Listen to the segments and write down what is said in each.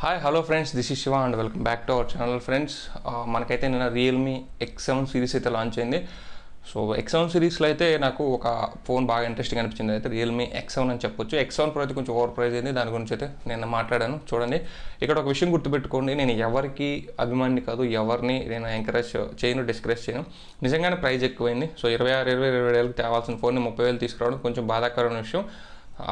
Hi hello friends, this is Shiva and welcome back to our channel. Friends, మనకైతే నిన్న Realme X7 series అయితే launch అయింది. So X7 సిరీస్లో అయితే నాకు ఒక ఫోన్ బాగా ఇంట్రెస్టింగ్ అనిపించింది. అయితే రియల్మీ X7 అని చెప్పొచ్చు. X7 Pro అయితే కొంచెం ఓవర్ ప్రైజ్ అయింది, దాని గురించి అయితే నేను మాట్లాడాను. చూడండి, ఇక్కడ ఒక విషయం గుర్తుపెట్టుకోండి, నేను ఎవరికి అభిమాని కాదు, ఎవరిని నేను ఎంకరేజ్ చేయను, డిస్కరేజ్ చేయను. నిజంగానే ప్రైజ్ ఎక్కువైంది. సో 27,000 తేవాల్సిన ఫోన్ని 30,000 తీసుకురావడం కొంచెం బాధాకరమైన విషయం.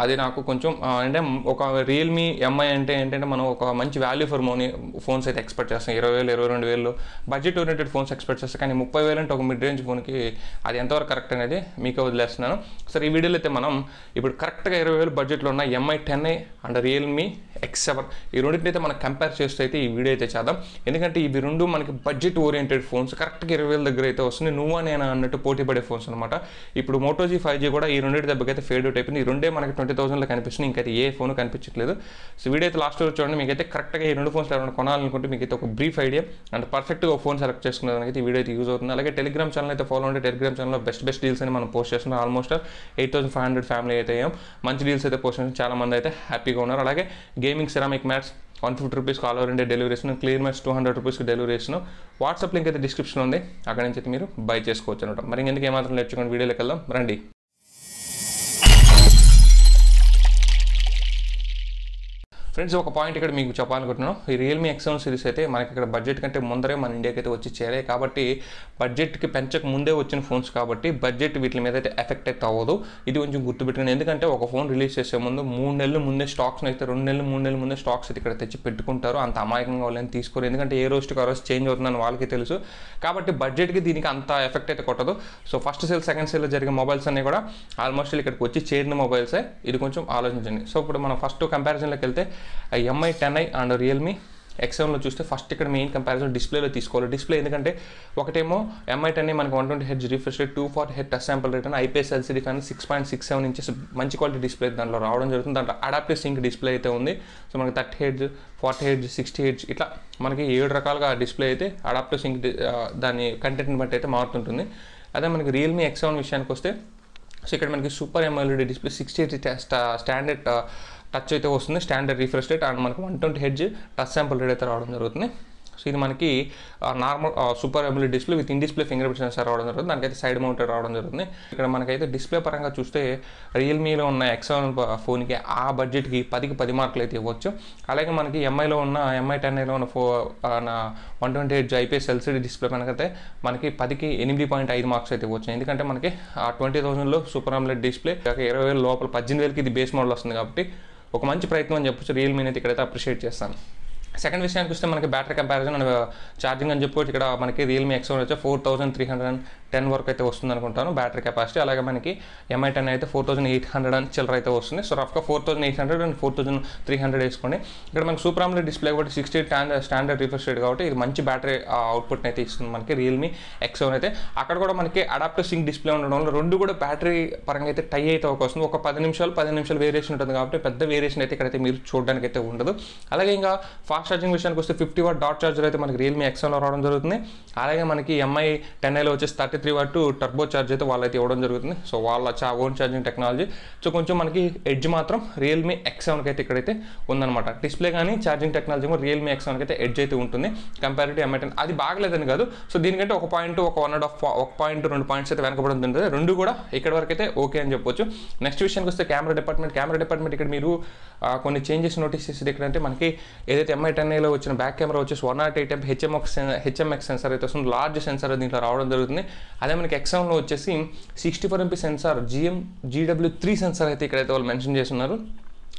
అది నాకు కొంచెం అంటే ఒక రియల్మీ ఎంఐ అంటే ఏంటంటే మనం ఒక మంచి వాల్యూ ఫర్ మనీ ఫోన్స్ అయితే ఎక్స్పెక్ట్ చేస్తాం. 20,000 22,000 బడ్జెట్ ఓరియంటెడ్ ఫోన్స్ ఎక్స్పెక్ట్ చేస్తాం. కానీ 30,000 అంటే ఒక మిడ్ రేంజ్ ఫోన్కి అది ఎంతవరకు కరెక్ట్ అనేది మీకు వదిలేస్తున్నాను. సరే, ఈ వీడియోలో అయితే మనం ఇప్పుడు కరెక్ట్గా 20,000 బడ్జెట్లో ఉన్న MI 10i and Realme X7 ఈ రెండింటిని అయితే మనం కంపేర్ చేస్తూ అయితే ఈ వీడియో అయితే చేద్దాం. ఎందుకంటే ఇవి రెండు మనకి బడ్జెట్ ఓరియంటెడ్ ఫోన్స్, కరెక్ట్గా 20,000 దగ్గర అయితే వస్తుంది. నువ్వా నేను అన్నట్టు పోటీ పడే ఫోన్స్ అనమాట. ఇప్పుడు Moto G 5G కూడా ఈ రెండింటి దెబ్బకైతే ఫేడ్ అవుట్ అయిపోయింది. ఈ రెండే మనకి 20,000లో కనిపిస్తుంది, ఇంకైతే ఏ ఫోన్ కనిపించట్లేదు. సో వీడియో అయితే లాస్ట్ చూడండి, మీకైతే కరెక్ట్గా ఈ రెండు ఫోన్స్ ఎవరైనా కొనాలనుకుంటే మీకైతే ఒక బ్రీఫ్ ఐడియా అండ్ పర్ఫెక్ట్గా ఒక ఫోన్ సెలెక్ట్ చేసుకునేదానికి అయితే ఈ వీడియో అయితే యూజ్ అవుతుంది. అలాగే టెలిగ్రామ్ ఛానల్ అయితే ఫాలో ఉంటే టెలిగ్రామ్ ఛానల్లో బెస్ట్ డీల్స్ అని మనం పోస్ట్ చేస్తున్నాం. ఆల్మోస్ట్ 8,500 ఫ్యామిలీ అయితే అయ్యాం. మంచి డీల్స్ అయితే పోస్ట్ చేస్తున్నాం, చాలా మంది అయితే హ్యాపీగా ఉన్నారు. అలాగే గేమింగ్ సెరామిక్ మ్యాట్స్ 150 రూపీస్కి ఆల్ ఓవర్ ఇండియా డెలివరీ ఇస్తున్నాం. క్లియర్ మ్యాట్స్ 200 రూపీస్కి డెలివరీ ఇస్తున్నాం. వాట్సాప్ లింక్ అయితే డిస్క్రిప్షన్ ఉంది, అక్కడ నుంచి అయితే మీరు బై చేసుకోవచ్చు అనమాట. మరి ఎందుకు ఏమాత్రం నేర్చుకోండి, వీడియోలోకి వెళ్దాం రండి. ఫ్రెండ్స్, ఒక పాయింట్ ఇక్కడ మీకు చెప్పాలనుకుంటున్నాను. ఈ రియల్మీ X7 సిరీస్ అయితే మనకి ఇక్కడ బడ్జెట్ కంటే ముందరే మన ఇండియాకి అయితే వచ్చి చేరాయి. కాబట్టి బడ్జెట్కి పెంచక ముందే వచ్చిన ఫోన్స్ కాబట్టి బడ్జెట్ వీటి మీద అయితే ఎఫెక్ట్ అయితే అవ్వదు. ఇది కొంచెం గుర్తుపెట్టుకుని, ఎందుకంటే ఒక ఫోన్ రిలీజ్ చేసే ముందు 3 నెలల ముందే స్టాక్స్ని అయితే 2 నెలలు 3 నెలల ముందే స్టాక్స్ అయితే ఇక్కడ తెచ్చి పెట్టుకుంటారు. అంత అమాయకంగా వాళ్ళని తీసుకోరు, ఎందుకంటే ఏ రోజుకి ఆ రోజు చేంజ్ అవుతుందని వాళ్ళకి తెలుసు. కాబట్టి బడ్జెట్కి దీనికి అంత ఎఫెక్ట్ అయితే కొట్టదు. సో ఫస్ట్ సేల్ సెకండ్ సేల్లో జరిగే మొబైల్స్ అన్నీ కూడా ఆల్మోస్ట్ ఇక్కడికి వచ్చి చేరిన మొబైల్సే. ఇది కొంచెం ఆలోచించండి. సో ఇప్పుడు మనం ఫస్ట్ కంపారిజన్లోకి వెళ్తే MI 10i అండ్ రియల్మీ X7లో చూస్తే ఫస్ట్ ఇక్కడ మెయిన్ కంపారిజన్ డిస్ప్లేలో తీసుకోవాలి. డిస్ప్లే ఎందుకంటే ఒకటేమో MI 10i మనకి 120Hz refresh rate, 240Hz touch sample rate అని IPS LCD ఫ్యాన్ 6.67 ఇంచెస్ మంచి క్వాలిటీ డిస్ప్లే దాంట్లో రావడం జరుగుతుంది. దాంట్లో అడాప్టివ్ సింక్ డిస్ప్లే అయితే ఉంది. సో మనకి 30Hz 40Hz 60Hz ఇట్లా మనకి 7 రకాలుగా డిస్ప్లే అయితే అడాప్టివ్ సింక్ దాని కంటెంట్ని బట్టి అయితే మారుతుంటుంది. అదే మనకి రియల్మీ X7 విషయానికి వస్తే సో ఇక్కడ మనకి super AMOLED display 60Hz standard touch అయితే వస్తుంది, స్టాండర్డ్ రిఫ్రెష్ రేట్ అండ్ మనకి 120Hz టచ్ శాంపుల్ రేట్ అయితే రావడం జరుగుతుంది. సో ఇది మనకి normal super AMOLED display with in display finger print censor రావడం జరుగుతుంది. దానికైతే సైడ్ మౌంటెడ్ రావడం జరుగుతుంది. ఇక్కడ మనకైతే డిస్ప్లే పరంగా చూస్తే రియల్మీలో ఉన్న X7 ఫోన్కి ఆ బడ్జెట్కి 10కి 10 మార్కులు అయితే ఇవ్వచ్చు. అలాగే మనకి MI 10iలో ఉన్న 120Hz IPS LCD డిస్ప్లే కనుకైతే మనకి 10కి 8.5 మార్క్స్ అయితే ఇవ్వచ్చు. ఎందుకంటే మనకి 20,000లో సూపర్ AMOLED డిస్ప్లే 20,000 లోపల 18,000కి ఇది బేస్ మోడల్ వస్తుంది. కాబట్టి ఒక మంచి ప్రయత్నం అని చెప్పొచ్చు. రియల్మీని అయితే ఇక్కడైతే అప్రిషియేట్ చేస్తాను. సెకండ్ విషయానికి వస్తే మనకి బ్యాటరీ కంపారిజన్ అండ్ ఛార్జింగ్ అని చెప్పుకోవచ్చు. ఇక్కడ మనకి రియల్మీ X7 వచ్చి 4,310 వరకు అయితే వస్తుంది అనుకుంటాను బ్యాటరీ కెపాసిటీ. అలాగే మనకి MI 10 అయితే 4,800 అని చిల్లర అయితే వస్తుంది. సో రఫ్గా 4,800 అండ్ 4,300 వేసుకోండి. ఇక్కడ మనకి సూపర్ AMOLED డిస్ప్లే కాబట్టి 60 స్టాండర్డ్ రిఫ్రెష్ రేట్ కాబట్టి ఇది మంచి బ్యాటరీ అవుట్పుట్ని అయితే ఇస్తుంది మనకి రియల్మీ X7 అయితే. అక్కడ కూడా మనకి అడాప్టివ్ సింక్ డిస్ప్లే ఉండడం వల్ల రెండు కూడా బ్యాటరీ పరంగా అయితే టై అయితే వస్తుంది. ఒక 10 నిమిషాలు వేరియేషన్ ఉంటుంది కాబట్టి పెద్ద వేరియేషన్ అయితే ఇక్కడైతే మీరు చూడడానికి అయితే ఉండదు. అలాగే ఇంకా ఫాస్ట్ ఛార్జింగ్ విషయానికి వస్తే 50 వాట్ డాట్ ఛార్జర్ అయితే మనకి రియల్మీ X7లో రావడం జరుగుతుంది. అలాగే మనకి MI 10iలో వచ్చేసి 33 వాట్ టర్బో ఛార్జ్ అయితే వాళ్ళైతే ఇవ్వడం జరుగుతుంది. సో వాళ్ళ ఓన్ ఛార్జింగ్ టెక్నాలజీ. సో కొంచెం మనకి ఎడ్జ్ మాత్రం రియల్మీ X7కి అయితే ఇక్కడైతే ఉందన్నమాట. డిస్ప్లే కానీ ఛార్జింగ్ టెక్నాలజీ కూడా రియల్మీ X7కి అయితే ఎడ్జ్ అయితే ఉంటుంది కంపేర్ టు MI 10. అది బాగలేదని కాదు, సో దీనికంటే ఒక పాయింట్ 2 పాయింట్స్ అయితే వెనకబడి ఉంటుంది. రెండు కూడా ఇక్కడ వరకు అయితే ఓకే అని చెప్పొచ్చు. నెక్స్ట్ విషయానికి వస్తే కెమెరా డిపార్ట్మెంట్ ఇక్కడ మీరు కొన్ని చేంజెస్ నోటీస్ చేసేది ఎక్కడంటే మనకి ఏదైతే MI 10iలో వచ్చిన బ్యాక్ కెమెరా వచ్చేసి 108 MP HMX సెన్సార్ అయితే వస్తుంది. లార్జ్ సెన్సార్ దీంట్లో రావడం జరుగుతుంది. అదే మనకి X7లో వచ్చేసి 64 MP సెన్సార్ GW3 సెన్సార్ అయితే ఇక్కడైతే వాళ్ళు మెన్షన్ చేస్తున్నారు.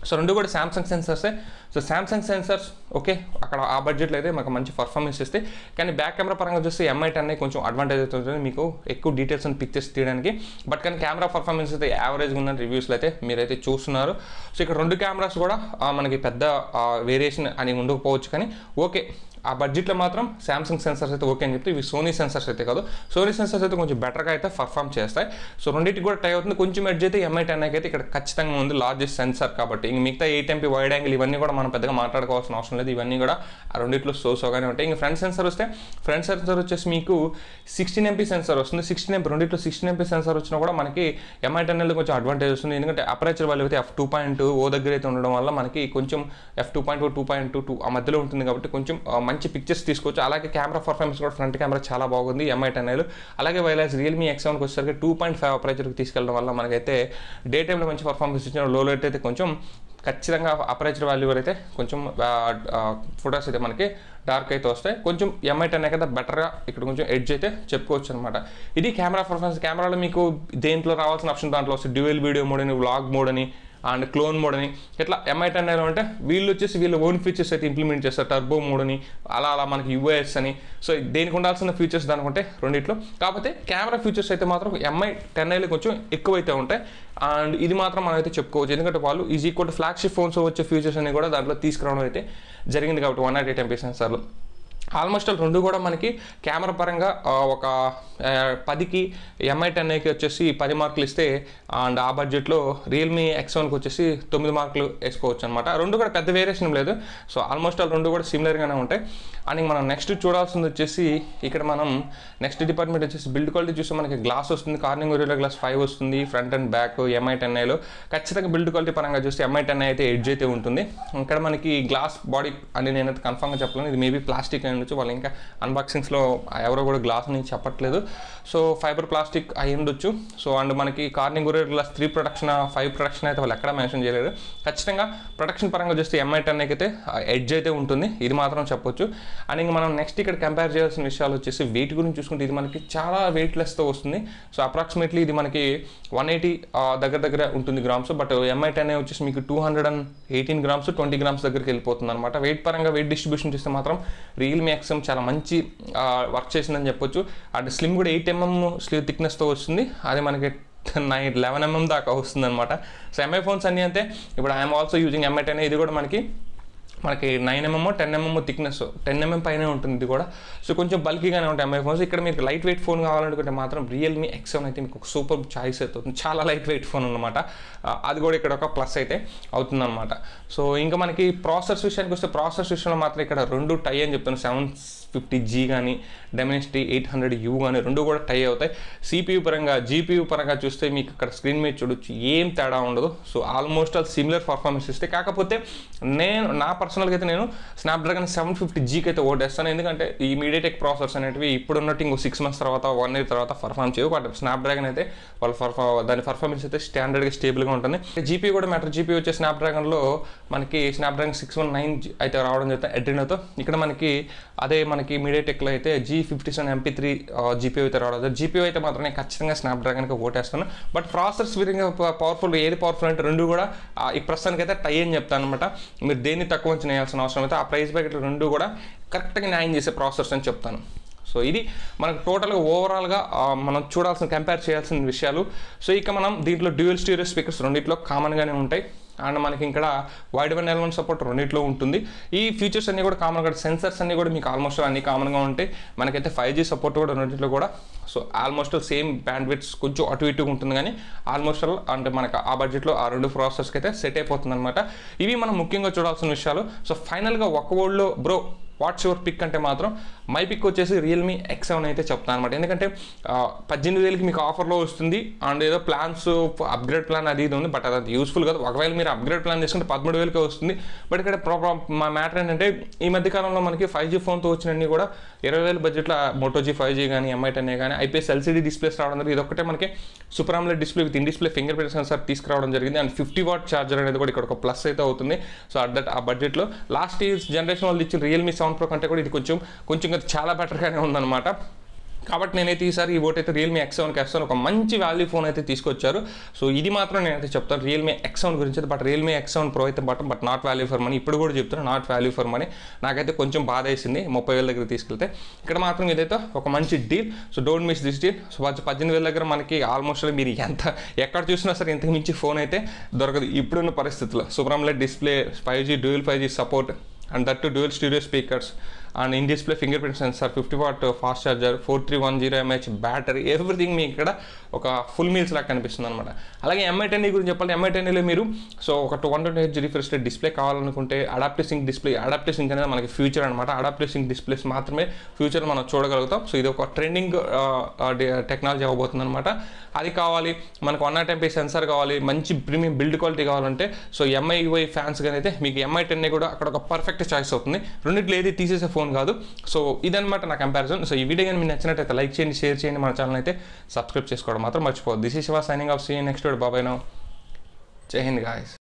సో రెండు కూడా సామ్సంగ్ సెన్సార్సే. సో సామ్సంగ్ సెన్సార్స్ ఓకే, అక్కడ ఆ బడ్జెట్లో అయితే మాకు మంచి పర్ఫార్మెన్స్ ఇస్తాయి. కానీ బ్యాక్ కెమెరా పరంగా చూస్తే MI 10 కొంచెం అడ్వాంటేజ్ అవుతుంది మీకు ఎక్కువ డీటెయిల్స్ అని పిక్చర్స్ తీయడానికి. బట్ కానీ కెమెరా పర్ఫార్మెన్స్ అయితే యావరేజ్గా ఉందని రివ్యూస్లో అయితే మీరైతే చూస్తున్నారు. సో ఇక్కడ రెండు కెమెరాస్ కూడా మనకి పెద్ద వేరియేషన్ అని ఉండకపోవచ్చు, కానీ ఓకే ఆ బడ్జెట్లో మాత్రం సామ్సంగ్ సెన్సర్స్ అయితే ఓకే అని చెప్తే ఇవి సోనీ సెన్సర్స్ అయితే కాదు. సోనీ సెన్సర్స్ అయితే కొంచెం బెటర్గా అయితే పర్ఫామ్ చేస్తాయి. సో రెండింటికి కూడా టై అవుతుంది. కొంచెం ఎడ్జ్ అయితే MI 10i అయితే ఇక్కడ ఖచ్చితంగా ఉంది, లార్జెస్ట్ సెన్సర్ కాబట్టి. ఇంక మిగతా 8MP వైడ్ యాంగిల్ ఇవన్నీ కూడా మనం పెద్దగా మాట్లాడుకోవాల్సిన అవసరం లేదు. ఇవన్నీ కూడా ఆ రెండిట్లో సోగానే ఉంటాయి. ఇంక ఫ్రంట్ సెన్సర్ వస్తే ఫ్రంట్ సెన్సర్ వచ్చేసి మీకు 16MP సెన్సర్ వస్తుంది. 16MP రెండిట్లో 16MP సెన్సర్ వచ్చినా కూడా మనకి MI 10i కొంచెం అడ్వాంటేజ్ వస్తుంది. ఎందుకంటే అపరేచర్ వాల్యూ అయితే f2.0 దగ్గర అయితే ఉండడం వల్ల మనకి కొంచెం f2.4 2.22 ఆ మధ్యలో ఉంటుంది కాబట్టి కొంచెం మంచి పిక్చర్స్ తీసుకోవచ్చు. అలాగే కెమెరా పర్ఫార్మెన్స్ కూడా ఫ్రంట్ కెమెరా చాలా బాగుంది MI 10iలో. అలాగే వైలాస్ రియల్మీ X7కి వచ్చేసరికి 2.5 అపరేచర్కి తీసుకెళ్ళడం వల్ల మనకైతే డే టైంలో మంచి పర్ఫార్మెన్స్ ఇచ్చిన, లో లైట్ అయితే కొంచెం ఖచ్చితంగా అపరేచర్ వాల్యూ అయితే కొంచెం ఫొటోస్ అయితే మనకి డార్క్ అయితే వస్తాయి. కొంచెం MI 10i కదా బెటర్గా ఇక్కడ కొంచెం ఎడ్జ్ అయితే చెప్పుకోవచ్చు అనమాట. ఇది కెమెరా పర్ఫార్మెన్స్. కెమెరాలో మీకు దేంట్లో రావాల్సిన ఆప్షన్ దాంట్లో వస్తుంది. డ్యూయల్ వీడియో మోడ్ అని, వ్లాగ్ మోడ్ అని అండ్ క్లోన్ మోడ్ అని. ఇట్లా MI 10iలో అంటే వీళ్ళు వచ్చేసి వీళ్ళ ఓన్ ఫీచర్స్ అయితే ఇంప్లిమెంట్ చేస్తారు. టర్బో మోడ్ అని అలా మనకి UAS అని. సో దేనికి ఉండాల్సిన ఫీచర్స్ దానికి ఉంటాయి రెండిట్లో. కాకపోతే కెమెరా ఫీచర్స్ అయితే మాత్రం MI 10iలో కొంచెం ఎక్కువైతే ఉంటాయి. అండ్ ఇది మాత్రం మనం అయితే చెప్పుకోవచ్చు. ఎందుకంటే వాళ్ళు is equal to flagship phones వచ్చే ఫీచర్స్ అన్ని కూడా దాంట్లో తీసుకురావడం అయితే జరిగింది కాబట్టి 108MP సెన్సార్లు. ఆల్మోస్ట్ ఆల్ రెండు కూడా మనకి కెమెరా పరంగా ఒక 10కి MI 10iకి వచ్చేసి 10 మార్కులు ఇస్తే, అండ్ ఆ బడ్జెట్లో రియల్మీ X7కి వచ్చేసి 9 మార్కులు వేసుకోవచ్చు అనమాట. రెండు కూడా పెద్ద వేరియేషన్ లేదు. సో ఆల్మోస్ట్ ఆల్ రెండు కూడా సిమిలర్గానే ఉంటాయి. అండ్ మనం నెక్స్ట్ చూడాల్సింది వచ్చేసి ఇక్కడ మనం నెక్స్ట్ డిపార్ట్మెంట్ వచ్చేసి బిల్డ్ క్వాలిటీ చూస్తే మనకి గ్లాస్ వస్తుంది. కార్నింగ్ గొరిల్లా గ్లాస్ 5 వస్తుంది ఫ్రంట్ అండ్ బ్యాక్ MI 10iలో. ఖచ్చితంగా బిల్డ్ క్వాలిటీ పరంగా చూస్తే MI 10i అయితే ఎడ్జ్ అయితే ఉంటుంది. ఇక్కడ మనకి గ్లాస్ బాడీ అని నేనైతే కన్ఫర్మ్గా చెప్పలేను. ఇది మేబీ ప్లాస్టిక్ ఉండొచ్చు, వాళ్ళు ఇంకా అన్బాక్సింగ్స్లో ఎవరో కూడా గ్లాస్ అని చెప్పట్లేదు. సో ఫైబర్ ప్లాస్టిక్ అయి ఉండొచ్చు. సో అండ్ మనకి Corning Gorilla Glass 3 production 5 production అయితే వాళ్ళు ఎక్కడ మెన్షన్ చేయలేదు. ఖచ్చితంగా ప్రొడక్షన్ పరంగా చూస్తే MI 10iకి అయితే ఎడ్జ్ అయితే ఉంటుంది, ఇది మాత్రం చెప్పొచ్చు. అండ్ ఇంకా మనం నెక్స్ట్ ఇక్కడ కంపేర్ చేయాల్సిన విషయాలు వచ్చేసి వెయిట్ గురించి చూసుకుంటే ఇది మనకి చాలా వెయిట్లెస్తో వస్తుంది. సో అప్రాక్సిమేట్లీ ఇది మనకి 180 దగ్గర ఉంటుంది గ్రామ్స్. బట్ MI 10i వచ్చేసి మీకు 218 గ్రామ్స్ 20 గ్రామ్స్ దగ్గరికి వెళ్ళిపోతుంది అనమాట. వెయిట్ పరంగా వెయిట్ డిస్ట్రిబ్యూషన్ చూస్తే మాత్రం రియల్మీ X7 చాలా మంచి వర్క్ చేసిందని చెప్పొచ్చు. అండ్ స్లిమ్ కూడా 8mm స్లీవ్ థిక్నెస్తో వస్తుంది. అది మనకి 11mm దాకా వస్తుంది అనమాట. సో MI ఫోన్స్ అన్నీ అంతే. ఇప్పుడు I'm also using MI 10i. ఇది కూడా మనకి 9mm 10mm థిక్నెస్ 10mm పైనే ఉంటుంది ఇది కూడా. సో కొంచెం బల్కీగానే ఉంటాయి MI ఫోన్స్. ఇక్కడ మీకు లైట్ వెయిట్ ఫోన్ కావాలనుకుంటే మాత్రం రియల్మీ X7 అయితే మీకు ఒక సూపర్ చాయిస్ అవుతుంది. చాలా లైట్ వెయిట్ ఫోన్ అనమాట. అది కూడా ఇక్కడ ఒక ప్లస్ అయితే అవుతుందన్నమాట. సో ఇంకా మనకి ప్రాసెసర్స్ విషయానికి వస్తే ప్రాసెసర్స్ విషయంలో మాత్రం ఇక్కడ రెండు టై అని చెప్తాను. 750G కానీ Dimensity 800U కానీ రెండు కూడా టై అవుతాయి. CPU పరంగా GPU పరంగా చూస్తే మీకు ఇక్కడ స్క్రీన్ మీద చూడొచ్చు ఏం తేడా ఉండదు. So almost all similar performance ఇస్తే, కాకపోతే నా పర్సనల్గా అయితే నేను స్నాప్డ్రాగన్ 750Gకి అయితే ఓటేస్తాను. ఎందుకంటే ఈ మీడియాటెక్ ప్రాసెసర్స్ అనేటివి ఇప్పుడు ఉన్నట్టు ఇంకో 6 months తర్వాత 1 year తర్వాత పర్ఫార్మ్ చేయవు. బట్ స్నాప్డ్రాగన్ అయితే దాని పర్ఫార్మెన్స్ అయితే స్టాండర్డ్గా స్టేబుల్గా ఉంటుంది. GPU కూడా మ్యాటర్. GPU వచ్చే స్నాప్డ్రాగన్లో మనకి స్నాప్డ్రాగన్ 619 అయితే రావడం జరుగుతుంది అడ్రినోతో. ఇక్కడ మనకి అదే మనకి మీడియాటెక్లో అయితే G57 MP3 GPU అయితే రావడం. GPU అయితే మాత్రం నేను ఖచ్చితంగా స్నాప్డ్రాగన్కి ఓటేస్తాను. బట్ ప్రాసెసర్స్ విధంగా పవర్ఫుల్ ఏది పవర్ఫుల్ అంటే రెండు కూడా ఈ ప్రస్తుతానికి అయితే టై అని చెప్తాను అనమాట. మీరు దేన్ని తక్కువ అంచనా వేయాల్సిన అవసరం అయితే ఆ ప్రైస్ బ్యాకెట్లు రెండు కూడా కరెక్ట్గా న్యాయం చేసే ప్రాసెసర్స్ అని చెప్తాను. సో ఇది మనకు టోటల్గా ఓవరాల్గా మనం కంపేర్ చేయాల్సిన విషయాలు. సో ఇక మనం దీంట్లో డ్యూయల్ స్టీరియో స్పీకర్స్ రెండిట్లో కామన్గానే ఉంటాయి. అండ్ మనకి ఇక్కడ వైడ్ వన్ L1 సపోర్ట్ రెండిట్లో ఉంటుంది. ఈ ఫీచర్స్ అన్నీ కూడా కామన్గా, సెన్సర్స్ అన్నీ కూడా మీకు ఆల్మోస్ట్ అన్ని కామన్గా ఉంటాయి. మనకైతే 5G సపోర్ట్ కూడా రెండిట్లో కూడా. So almost same band width కొంచెం అటు ఇటుగా ఉంటుంది, కానీ ఆల్మోస్ట్ అంటే మనకు ఆ బడ్జెట్లో ఆ రెండు ప్రాసెసర్స్కి అయితే సెట్ అయిపోతుంది అనమాట. ఇవి మనం ముఖ్యంగా చూడాల్సిన విషయాలు. సో ఫైనల్గా ఒక వర్డ్లో బ్రో వాట్స్ యువర్ పిక్ అంటే మాత్రం మై పిక్ వచ్చేసి రియల్మీ X7 అయితే చెప్తాను అనమాట. ఎందుకంటే 18,000కి మీకు ఆఫర్లో వస్తుంది. అండ్ ఏదో ప్లాన్స్ అప్గ్రేడ్ ప్లాన్ అది ఇది ఉంది, బట్ అది యూస్ఫుల్ కాదు. ఒకవేళ మీరు అప్గ్రేడ్ ప్లాన్ తీసుకుంటే 13,000కే వస్తుంది. బట్ ఇక్కడ మా మ్యాటర్ ఏంటంటే ఈ మధ్యకాలంలో మనకి 5G ఫోన్తో వచ్చినన్ని కూడా 20,000 బడ్జెట్లో Moto G 5G కానీ MI 10i కానీ IPS LCD డిస్ప్లేస్ రావడం జరిగింది. ఇది ఒక్కటే మనకి super AMOLED display with in display finger print censor తీసుకురావడం జరిగింది. అండ్ 50W ఛార్జర్ అనేది కూడా ఇక్కడ ఒక ప్లస్ అయితే అవుతుంది. సో ఆ బడ్జెట్లో లాస్ట్ జనరేషన్ వాళ్ళు ఇచ్చిన రియల్మీ 7 Pro కంటే కూడా ఇది కొంచెం చాలా బెటర్గానే ఉందన్నమాట. కాబట్టి నేనైతే ఈసారి ఈ ఓట్ అయితే రియల్మీ X7కి వేస్తాను. ఒక మంచి వాల్యూ ఫోన్ అయితే తీసుకొచ్చారు. సో ఇది మాత్రం నేనైతే చెప్తాను రియల్మీ X7 గురించి. బట్ రియల్మీ X7 Pro అయితే but not value for money. ఇప్పుడు కూడా చెప్తాను నాట్ వాల్యూ ఫర్ మనీ. నాకైతే కొంచెం బాధ వేసింది 30,000 దగ్గర తీసుకెళ్తే. ఇక్కడ మాత్రం ఇదైతే ఒక మంచి deal. So don't miss this deal. So 18,000 దగ్గర మనకి ఆల్మోస్ట్ మీరు ఎక్కడ చూసినా సరే ఇంతకు మించి ఫోన్ అయితే దొరకదు ఇప్పుడున్న పరిస్థితుల్లో. Super AMOLED display, 5G dual 5G support, and that to dual stereo speakers, and in display finger print censor, 50 watt fast charger, 4310 mAh battery, everything మీకు ఇక్కడ ఒక ఫుల్ మీల్స్ లాగా కనిపిస్తుంది అనమాట. అలాగే MI10e గురించి చెప్పాలి. MI10eలో మీరు సో ఒక 220Hz రిఫ్రెష్ రేట్ డిస్ప్లే కావాలనుకుంటే adaptive sync display, adaptive sync అనేది మనకి ఫ్యూచర్ అనమాట. అడాప్టివ్ సింక్ డిస్ప్లేస్ మాత్రమే ఫ్యూచర్ మనం చూడగలుగుతాం. సో ఇది ఒక ట్రెండింగ్ టెక్నాలజీ అవ్వబోతుంది అనమాట. అది కావాలి మనకు 100 MP సెన్సార్ కావాలి, మంచి ప్రీమియం బిల్డ్ క్వాలిటీ కావాలంటే సో MI ఫ్యాన్స్ కానీ అయితే మీకు MI10e కూడా అక్కడ ఒక పర్ఫెక్ట్ చాయిస్ అవుతుంది. రెండిట్లో ఏది తీసేసే ఫోన్ కాదు. సో ఇదనమాట నా కంపారిజన్. సో ఈ వీడియో కానీ మీకు నచ్చినట్టయితే లైక్ చేయండి, షేర్ చేయండి, మన ఛానల్ అయితే సబ్స్క్రైబ్ చేసుకోవడం మాత్రం మర్చిపోవద్దు. This is Shiva signing off. See you next video. Bye bye now. Jai Hind guys.